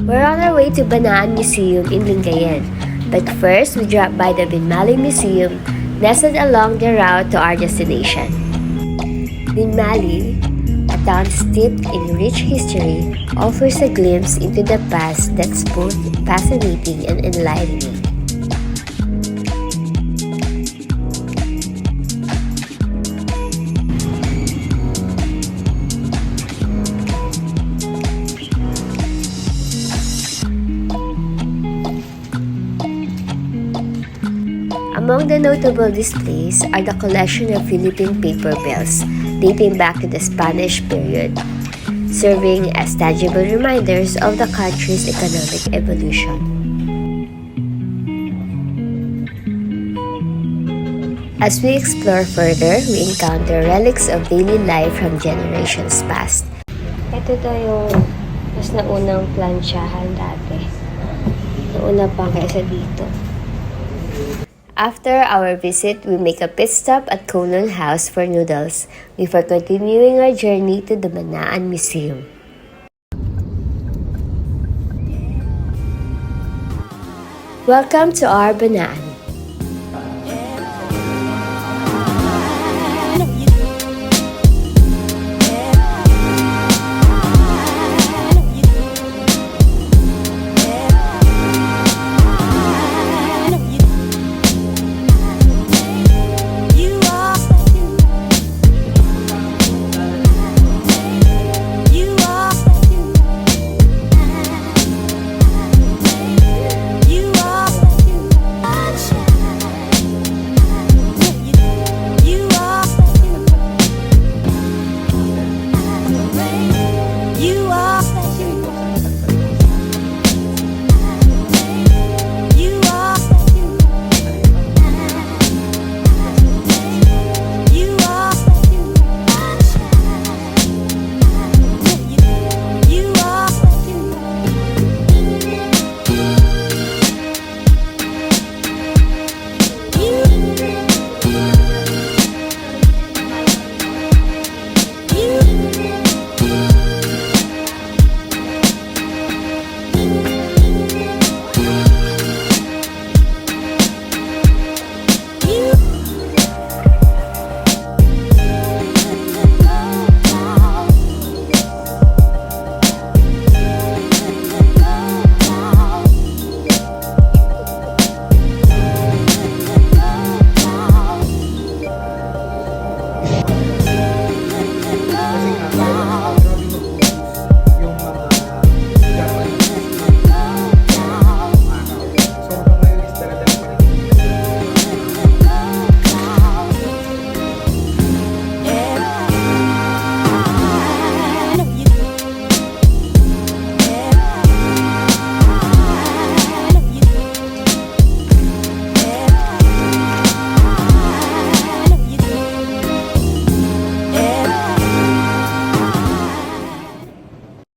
We're on our way to Banaan Museum in Lingayen, but first we drop by the Binmaley Museum, nestled along the route to our destination. Binmaley, a town steeped in rich history, offers a glimpse into the past that's both fascinating and enlightening. Among the notable displays are the collection of Philippine paper bills dating back to the Spanish period, serving as tangible reminders of the country's economic evolution. As we explore further, we encounter relics of daily life from generations past. Ito daw yung mas naunang plansyahan dati. Nauna pa kaysa dito. After our visit, we make a pit stop at Kowloon House for noodles before continuing our journey to the Banaan Museum. Welcome to our Banaan.